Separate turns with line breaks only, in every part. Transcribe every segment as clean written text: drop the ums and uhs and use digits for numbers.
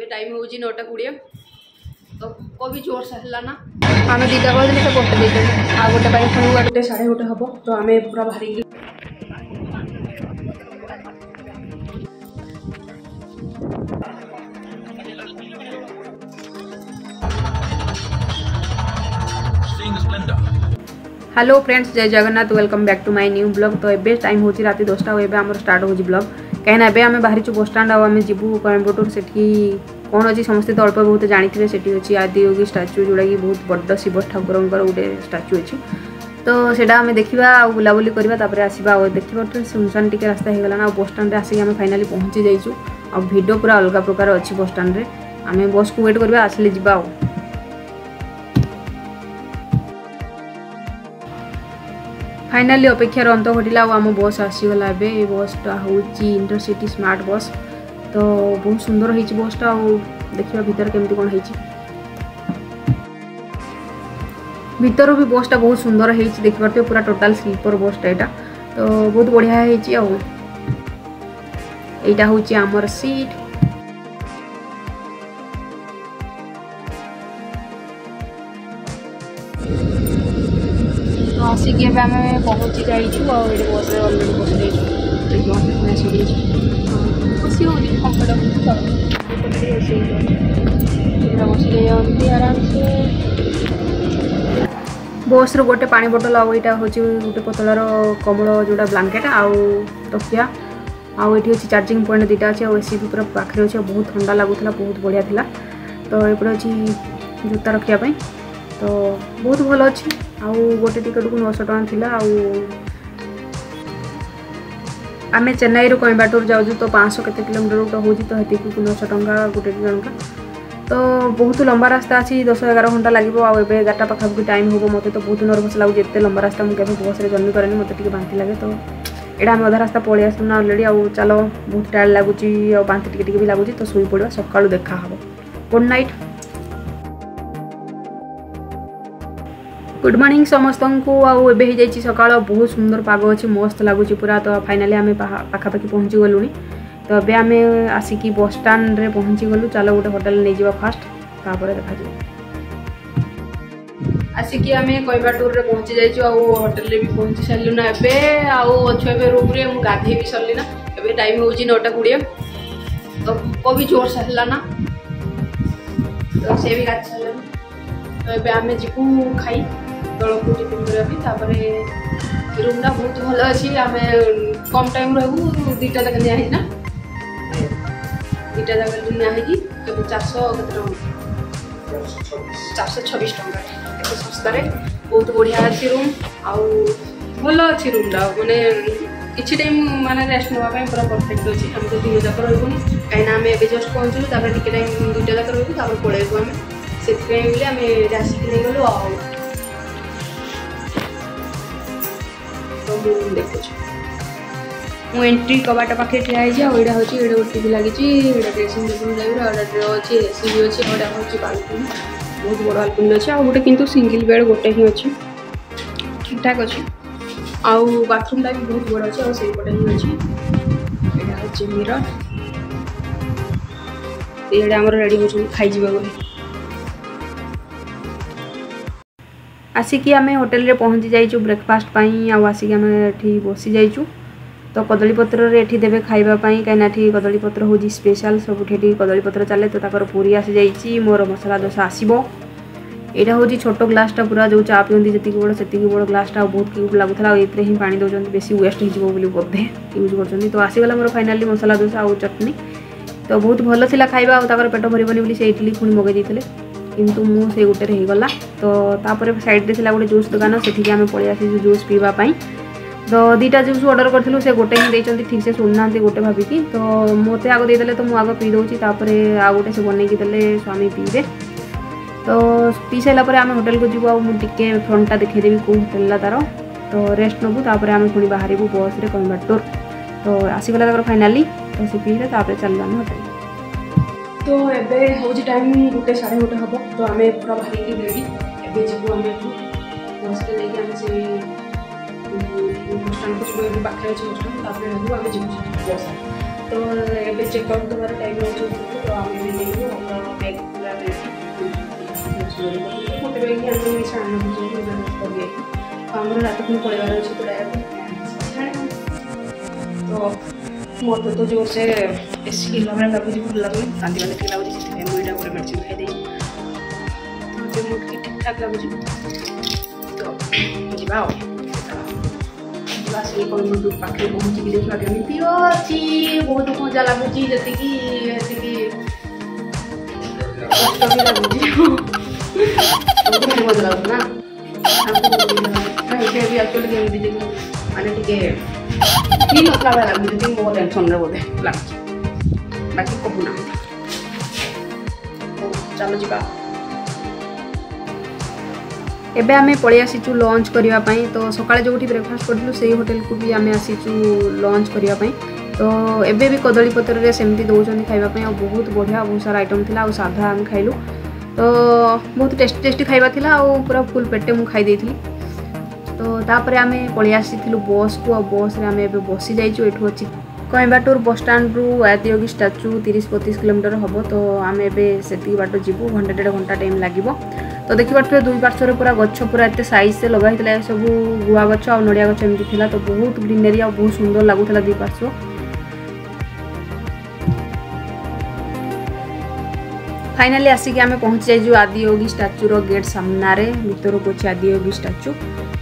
Time हो 9:20 तो कभी जोर से है ना आम 2टा कहते से गोटे देते आ गोटे पुणी गोटे 1:30 हम तो आम पूरा बाहरी हेलो फ्रेंड्स जय Jagannath welcome back to my new blog. तो ये टाइम हो रात 10टा और आम स्टार्ट हो ब्लॉग कहीं एवं बाहरी बस स्टाण्ड आम जीवु कोयम्बटूर से कौन अच्छी समस्ते तो अल्प बहुत जानते से अच्छी आदियोगी स्टाच्यू जोड़ा कि बहुत बड़ शिव ठाकुर गोटे स्टाच्यू अच्छी तो सेटा आम देखा बुलाबुली करवा आसवा देखिए सुनसान टी रास्ता हो गला बस स्टाण्ड आसिक आम फाइनाली पहुँची जाइए आ भिड पूरा अलग प्रकार अच्छी बस स्टाण्ड रे आम बस को वेट करवा आसिले जा फाइनाली अपेक्षार अंत घटिला आम बस आसीगला ए बसटा हूँ इंटरसिटी स्मार्ट बस तो बहुत सुंदर होती बसटा देखा भीतर केमती कौन है भीतर भी बसटा बहुत सुंदर है देखिए पूरा टोटाल स्लीपर बसटा यहाँ तो बहुत बढ़िया है यहाँ हूँ आमर सीट आसिक आम पहुँची जाइए बस अलरेडी बस आराम से बस रो गोटे पानी बोतल आईटा हूँ गोटे पतलार कमल जोड़ा ब्लांकेट आउ तकिया आउ ये अच्छी चार्जिंग पॉइंट 2टा अच्छे एसी भी पूरा पाखे अच्छे बहुत ठंडा लगुला बहुत बढ़िया थिला तो ये अच्छी जूता रखापी तो बहुत भल अच्छी आउ गोटे टिकट को 900 टଙ୍କା आम चेन्नई रू कोयम्बटूर जाऊँ तो 500 केते किलोमीटर हो तो हेती 900 टଙ୍କା गोटे जनका तो बहुत लंबा रास्ता अच्छी 10-11 घंटा लगे आउ 11टा पाखापाखि टाइम हो मत तो बहुत नर्भस लगे एत लंबा रास्ता मुझे बस में जर्नी करेनि मत बांति लगे तो यहाँ आम अधा रास्ता पलि आसलुना अलरेडी आउ चलो बहुत टायर्ड लगुच बांति टिके भी लगुच तो शुई पड़ा सका देखा हम गुड नाइट गुड मॉर्निंग समस्त को आए सकाल बहुत सुंदर पाग अच्छी मस्त लगुच पूरा तो फाइनाली आम पाखापाखि पहुँची गलुनी तो अब आम आसिक बस स्टाण्ड रे पहुँची गलु चलो गोटे होटेल नहीं जावा फास्ट तापर देखा आसिक आम कोयम्बटूर रे पहुँची जाइए होटेल रे भी पहुँची सारू ना अच्छे रूम रे मुझे गाधे भी सरली ना ए टाइम हूँ 9:20 तो कभी जोर से है ना तो से भी गाधि सारे तो ये आम जीवु खाई तौक टिफिन करने रूमटा बहुत भल अच्छी आम कम टाइम रहू 2टा जगह निया ना 2टा जगह नियाही 426 टଙ୍କା सस्तार बहुत बढ़िया अच्छी रूम आउ भल अच्छी रूमटा माने किसी टाइम माने रेस्ट नापी पूरा परफेक्ट अच्छी आम तो 3 जाक रोन कहीं आम ए जस्ट पहुँचू टी टाइम 2टा जाक रोक पलैबू आम से आम आसिक नहीं गलु देखु मु एंट्री कबाट पाखे ठिया यहाँ हूँ टी लगी ड्रेसिंग टेबल टाइप ड्रे अच्छी एसी भी अच्छी यहाँ हूँ बालकनी बहुत बड़ बालकनी अच्छी आउ गोटे किंतु सिंगल बेड गोटे ही अच्छी ठीक ठाक अच्छी आउ बाथरूमटा भी बहुत बड़ अच्छी आउ पटे ही अच्छी यहाँ हूँ मिरर ये आम रेडी हो खाई बोली आसिक आम होटेल रे पहुँची जाइए ब्रेकफास्ट आसिक आम ये बसी जाइचु तो कदलीपत्र ये देवे खावाई कहीं कदलीपत्र हूँ स्पेशल सब कदलीपत्र चले तो ताकर पूरी आसी जाइए मोर मसला डोसा आसब यहाँ हूँ छोट ग्लासटा पूरा जो चा पिंदी जी बड़ से बड़ ग्लासटा बहुत क्यूट लगुला ये ही पानी दौरान बेसी वेस्ट हो बोधे यूज कर तो आसीगला मोर फाइनाली मसला डोसा आउ चटनी तो बहुत भल था खाଇବା पेट भरबनी से इडली पुणी मगई देते किंतु मुझे गोटे होगला तो तापर साइड रे गोटे जूस दुकान से आम पलि आसी जूस पीवाई तो 2टा जूस ऑर्डर करूँ से गोटे ही देते ठीक से शुणुना गोटे भाविकी तो मत आग देदेले तो मुझे पी दूसरी आउ गोटे से बनई देले स्वामी पीबे तो पी सारापर आम होटेल को जीव आगे फ्रंटा देखीदेवी कौ होटेल तार तो रेस्ट नबू तापर आम पुणी बाहर बस रे कोयम्बटूर तो आसीगला फाइनाली तो से पीले चलू आम होटेल तो एबे हूँ टाइम 1:30 हम तो आम पूरा बाहर रेडी एबे जीवु आम बस लेकिन आम से बसस्टाण्ड को जीव पाखे अच्छे बसस्टाण्ड आम जीव बस तो ये चेकआउट देवार टाइम हो तो आम गोटे बैग आने सामान रात पुणी पड़ेबार अच्छे तो मोर तो जोर से एसी हिला भाई लगुच भल लगुनि कांदी बांधी लगुच से मुझे गोटे मेडिसिन खाई तो मुझे ठीक ठाक लगुच तो जा से पाखे पहुँचिक देखा केमी अच्छी बहुत मजा लगुच जी मजा लगुच ना एक्चुअली माने टी नसला भाई लगुच मो टेंशन बोधे लगुच बाकी कहूना चलो जा एबे आमे पळी आसीचु लंच करिया पई तो सकाळे जोठी ब्रेकफास्ट करथलु सेही होटल को भी आमे आसीचु लंच करिया पई तो एबे भी कदली पत्र रे सेमती दउचंदी खाइबा पई और बहुत बढ़िया बहुत सारा आइटम थिला और साधा हम खाइलु तो बहुत टेस्टी खाइबा थिला और पूरा फुल पेटे मु खाइ देथली तो तापर आमे पळी आसीथिलु बस को और बस रे आमे एबे बसी जाइचु एठु अछि कोयम्बाटूर बस स्टैंड रु आदियोगी स्टैच्यू 30-35 किलोमीटर हम तो आम एवं से बाट जीवु घंटा 1.5 घंटा टाइम लगे तो देखिए दुई पार्श्वर पूरा गछ पूरा एत सैज से लगाई सब गुआ गछ और नड़िया गछ एमती थिला तो बहुत ग्रीनरी और बहुत सुंदर लगुला दुई पार्श्व फाइनाली आसिक आम पहुँची जाइजु आदियोगी स्टैच्यूर गेट सामने भीतर को अच्छे आदियोगी स्टैच्यू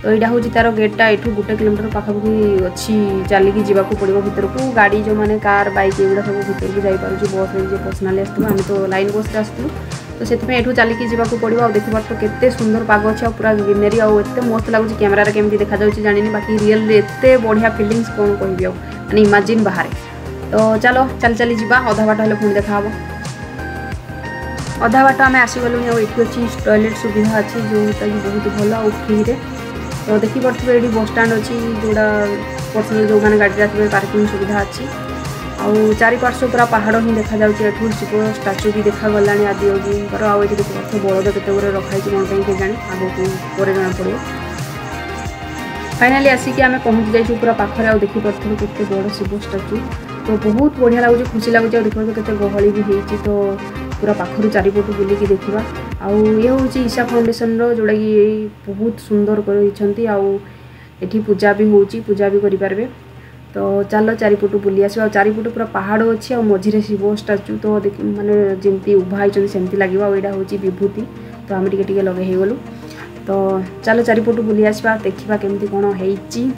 तो यहाँ हूँ तार गेटा यू 1 किलोमीटर पाखापाखि अच्छी चलिकी जावाक पड़ो भीतर को गाड़ी जो मैंने कार बाइक एगुड़ा सब भीतर को जापर बस जो पर्सनाली आसलु आम तो लाइन बस आसलु तो से चलिकी जावाक पड़ो आ देखिए केते सुंदर पाग अच्छे पूरा ग्रीनरी आते मस्त लगुच कैमेरा केमती देखा जानी बाकी रियल एत बढ़िया फिलिंग्स कौन कह मैंने इमाजिन बाहर तो चलो चली जा अधा बाट हेल्ले पुणी देखा अधा बाट आम आसीगलु ये अच्छी टॉयलेट सुविधा अच्छी जोटा कि बहुत भल और फ्री तो देखिपे ये बस स्टैंड अच्छी जोड़ा पर्सनल जो मैंने गाड़ी आसवे पार्किंग सुविधा अच्छी आउ चारिपार्श्व पूरा पहाड़ ही देखा जाऊँगी शिव स्टाच्यू भी देखा गला आदियोगी आउ ये देखिए बलद केत रखाई कौन के जानी आगे पर जना पड़ो फाइनाली आसिक आम पहुँची जाइए पूरा पाखे आ देखिपे केते बड़ शिव स्टाच्यू तो बहुत बढ़िया लगुच खुशी लगुच देखिए केते गहली भी होती तो पूरा पाखर चारिपटू बुलिकी देखा आउ ये हूँ ईशा फाउंडेशन जोड़ा कि बहुत सुंदर कर पूजा भी होची पूजा भी करें तो चलो चारिपटू बुली आस चारिपटू पूरा पहाड़ अच्छी आ मझे शिव स्टाच्यू तो माने जमी उभा सेमती लगे यहाँ हूँ विभूति तो आम टे लगे गलु तो चलो चारिपटू बुली आसवा देखा केमती कौन होती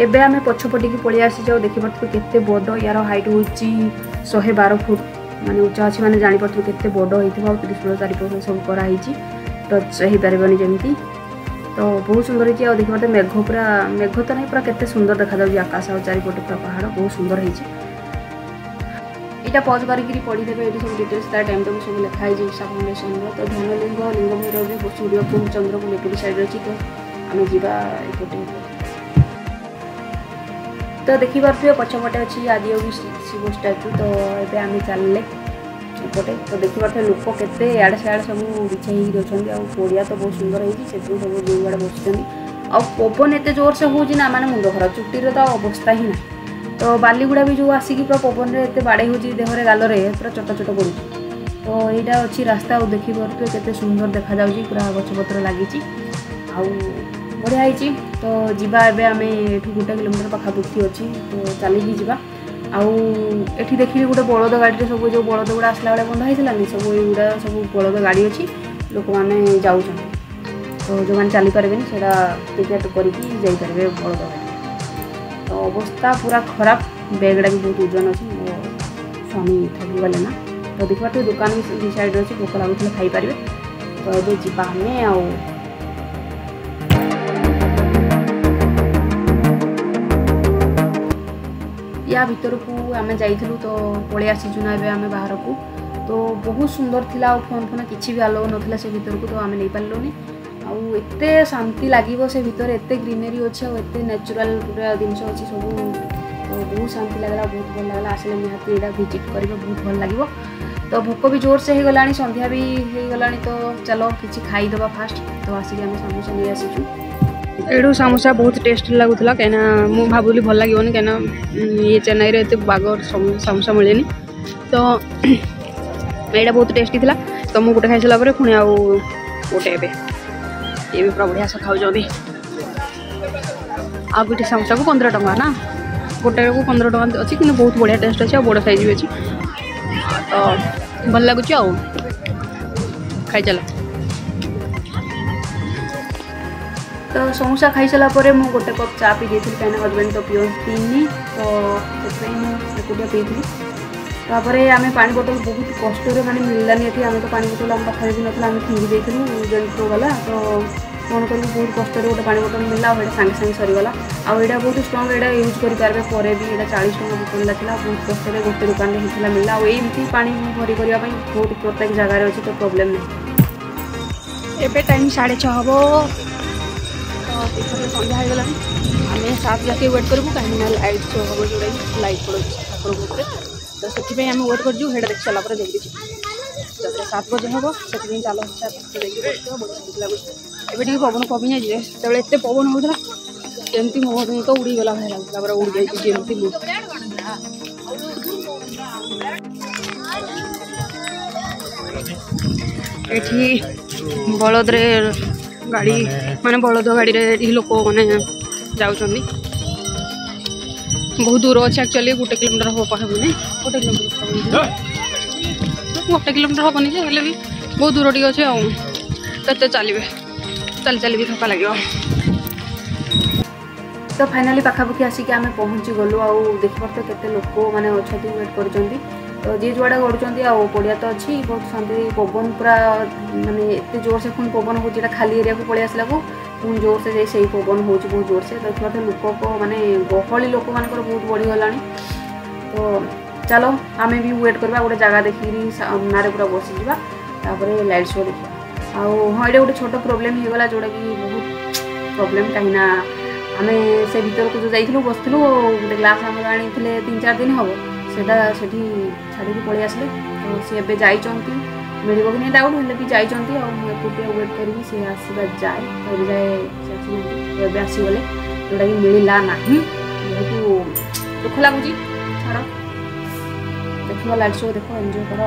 एबे आमे पछपटिकी पळि आसी जाऊ देखि पड़थु केते बड़ यार हाइट होची 112 फुट माने ऊंचा अछि माने जानि पड़थु केते बड़ होइथिबा 30 फुट चारिपट सब करा हिची टच सही परबनी जेमती तो बहुत सुंदर हिची आ देखि पड़थु मेघ तो नहीं पूरा केते सुंदर देखा जाउ आकाश आ चारिपट पूरा पहाड़ बहुत सुंदर हिची इटा पॉज करिकरी पढ़ी देबे एठी सब डिटेल्स ता टाइम टेबल सब लिखा हिची ईशा फाउंडेशन तो ध्यानलिंग लिंगभैरव भी सूर्यकुंड चंद्रकुंड एपटी साइड अछि तो आमे जीवा एपटे तो देखी पारे पछपटे अच्छी आदियोगी शिव स्टाच्यू तो ये आम चलले एपटे तो देखी पारे लोक केते आड़े सियाड़े सब बिछाई दौरान पड़िया तो बहुत सुंदर होती सब जो आड़े बस पवन एत जोर से होना माने मुंड खराब चुट्टी तो अवस्था ही ना तो बालीगुड़ा भी जो आसिक पूरा पवन एत बाड़े हो देहरे गालरे पूरा चट चट पड़ू तो यहाँ अच्छी रास्ता और देखी पारे केते सुंदर देखा जाउची पूरा गछपत्र लगी बढ़िया होती तो जीवा एबे आमे एठू 1 किलोमीटर पाखापाखि अच्छी तो चलिकी जीवा आउ एठी देखिली गोटे बलद गाड़ी सब जो बलद गुड़ा आसला बेले बंधा होता सब युवा सब बलद गाड़ी अच्छी लोक मैंने जाऊँ तो जो मैंने चली पारे से टिकेट करके जापरेंगे बलद गाड़ी तो अवस्था पूरा खराब बैगटा भी बहुत ओजन अच्छी मो स्वामी थकी गले ना तो देखा दुकान भी साइड अच्छी भोक लगुले खाईपारे तो ये जीवा आमे आउ या भीतर को आम जाइलु तो पलि आसीचु ना आम बाहर को तो बहुत सुंदर थिला फोन फोन किसी भी आलो ना से भीतर को तो आम नहीं पार्लुनि आते शांति लगे से भीतर एत ग्रीनरी अच्छे और एत नेचुरल पूरा जिनस अच्छी सब तो बहुत शांति लगला, बहुत भल लगला। आसले निहाती यहाँ विजिट कर बहुत भल लगे। तो भोक भी जोर से हो गला, संध्या भी हो गला। तो चलो किसी खाईदे फास्ट। तो आसिक आम सामोसा नहीं आसीचु। एडू सामोसा बहुत टेस्ट लगुला कहीं मुझे भावुली भल लगे कहीं ये चेन्नई रे बागर सामोसा मिले। तो यहाँ बहुत टेस्टी था। तो मुझे गोटे खाई सारा पुणी आउ गोटे ये भी पूरा बढ़िया से खाऊ आ गोटे सामोसा को 15 टंका ना, गोटे को 15 टंका अच्छी कि बहुत बढ़िया टेस्ट अच्छे, बड़ साइज भी अच्छी। तो भल लगुच खाई चल। तो समोसा खाई सारापर मुझे गोटे कप चा पी देती कहीं हजबैंड तो पीनी। तो मुझे पी थी। तापर आम पानी बोतल बहुत कष्ट माने मिललानी ये आम तो पानी बोतल आम पाखे भी ना, आम फिंगी देलु जो गला। तो फोन कर बहुत कष्ट गोटे पानी बोतल मिलला, सागे सागे सरीगला। आईटा बहुत स्ट्रंग, यहाँ यूज करेंगे पर भी यहाँ 40 टଙ୍କା बोतल था। बहुत कष्ट गोटे दुकान होता मिलला। आमती पानी भरी करने बहुत प्रत्येक जगार अच्छे, तो प्रोब्लेम नहीं। एवं टाइम 6:30 हम। तो संध्या हो गला। आम 7 जाके वेट करूँ कहीं लाइट शो हम जोड़ा लाइट पड़े ठाकुर। तो से आम वेट कर देखी सारापर देखी जब 7 बजे हम से चल देखिए बढ़िया लगुच। एवं पवन कमी जाए से एत पवन होता जमी मो तो उड़ीगला भाई लगता पूरा उड़ जाती जमी। ये बलद गाड़ी माने बलद गाड़ी रे लोक मैंने जाऊँ बहुत दूर अच्छे। एक्चुअली 1 किलोमीटर हम पाखे 1 किलोमीटर हेनी भी बहुत दूर टी अच्छे। आते चलिए चल भी थका लगे। तो फाइनाली पाखापाखि आसिक आम पहुँची गलु। देखिए केते लोक मैंने अच्छा वेट कर। तो जी जुआड़े गड़ुंट पड़िया तो अच्छी बहुत शांति। पवन पूरा माने एत जोर से पुणी पवन हो खाली एरिया को पलि आसला पुणी जोर से जाए से पवन हो बहुत जोर से। देखिए लोक को माने गहली लोक मान बहुत बढ़ीगला। तो चलो आम भी वेट करवा गोटे जगह देखिकी सामने पूरा बसीजा तापर लाइट शो देखा। हाँ ये गोटे छोट प्रोब्लेम होगला जोटा कि बहुत प्रोब्लेम कहीं आम से भर को जो जाइलु बसलु गोटे ग्लास आम आनी 3-4 दिन हम सेटा से छाड़ी पलि आसले। तो सी ए जाइंट मिल कि नहीं डाउट हेल्ले भी जाइंट मुझे वेट करी सी आसवा जाए तो जाए तो आसीगले जोटा कि मिलला ना बहुत दुख लगुच। छाड़ देखो लाइट शो देखो एंजॉय कर।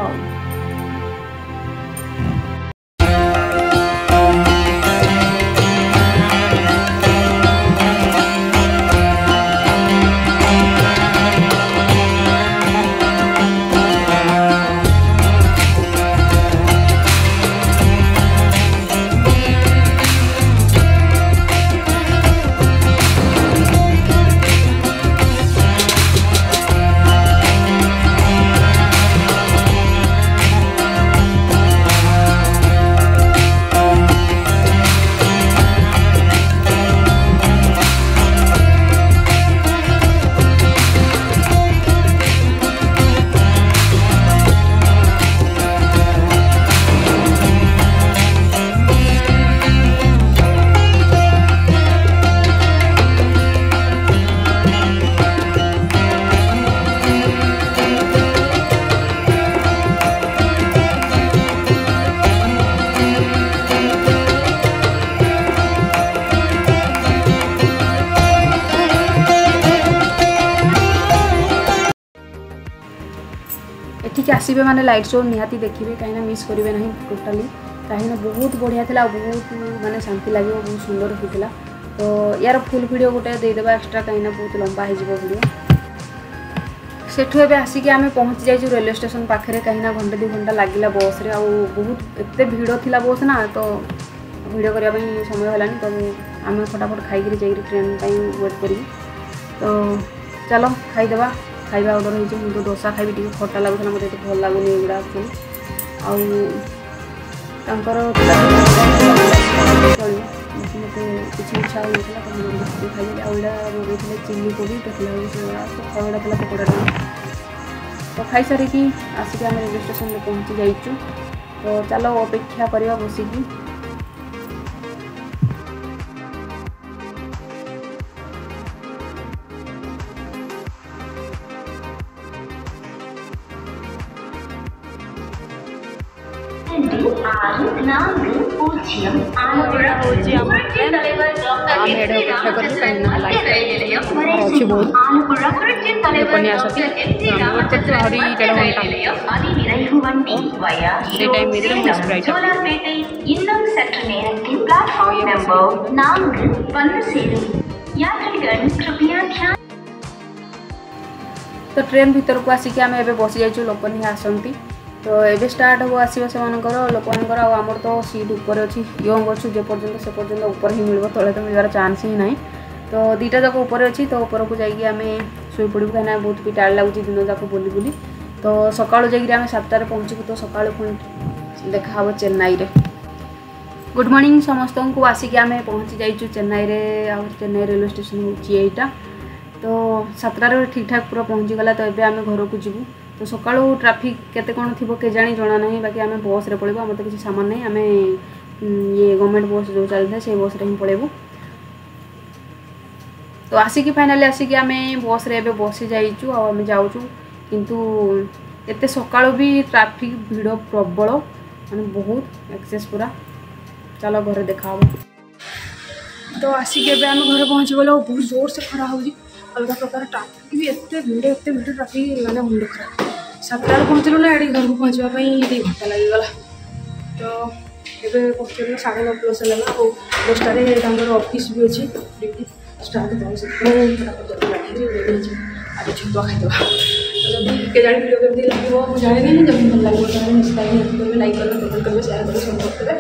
एठिक आसबे मैंने लाइट शो निहाती देखिए कहीं मिस करेंगे ना टोटाली कहीं बहुत बढ़िया था बहुत माने शांति लगे बहुत सुंदर होता। तो यार फुल वीडियो गोटे देदेबा एक्सट्रा कहीं बहुत लंबा हो वीडियो। सेठू एवं आसिक आम पहुँची जाइए रेलवे स्टेशन पाखे कहीं 1-2 घंटा लगे बस रे बहुत एत भिड़ थी बस ना तो वीडियो करने समय होलानी। तो आम फटाफट खाई जा ट्रेन वेट करी। तो चलो खाईदेवा खाଇବା ऑर्डर होइए। मुझे डोसा खाइबी टी खटा लगुला मत भल लगुनि एगुड़ा एक्चुअली मत किसी इच्छा होता तो खाई आईटा मगेले चिल्ली कोबी देखा था पकोड़ा। तो खाई सारिकी आसिक आम रेलवे स्टेशन में पहुँची जाइचु। तो चलो अपेक्षा करवा बसिकी। तो ट्रेन भीतर को आसिक आम ए बसी जाइए लोक नहीं आसती तो ये स्टार्ट हम आसो से लोक आमर तो सीट ऊपर अच्छी यंग अच्छु जे पर्यटन से पर्यटन ऊपर ही मिल तले तो मिलवार चान्स ही ना तो दुईटा जाक ऊपर अच्छी तो ऊपर को जाइए आम शोई पड़ू कहीं बहुत भी टाइट लगुच दिन जाक बुली बुली तो सकालू जाइए आम 7टार पहुँचू तो सकालू पुणी देखा चेन्नई रे। गुड मॉर्निंग समस्त को आसिक आम पहुँची जाइए चेन्नई रे चेन्नई रेलवे स्टेशन होटा तो 7टार ठीक ठाक पूरा पहुँची गला तो ये आम घर को जीवु तो सकाळू ट्राफिक केते कोन थिबो के जानी जणा नहीं बाकी आम बस रे पळेबो हमर तो किसी सामान नहीं आम ये गवर्नमेंट बस जो चलता से बस रे ही पळेबो तो आसिक फाइनली आसिक आम बस रे बसी जाइचु आ आम जाउचु किंतु एते सकाळू भी ट्राफिक भीड़ प्रबल माने बहुत एक्सेस पूरा चलो घर देखा तो आसिक आम घर पहुँची गलो बहुत जोर से खरा हो अलग प्रकार ट्राफिक भी एत भीड़ ट्राफिक मैंने मुंड खराब 7टार पहुँचलु ना ये घर को पहुँचापी 2 घंटा लगिगला तो ये पहुँचल 9:30+ है 10टार ऑफिस भी अच्छी ड्यूटी स्टार्ट आज छुआ खाईदे जब के जानी वीडियो केमती लगे मुझे जाने जब भल लगे लाइक करेंगे शेयर करेंगे सब करते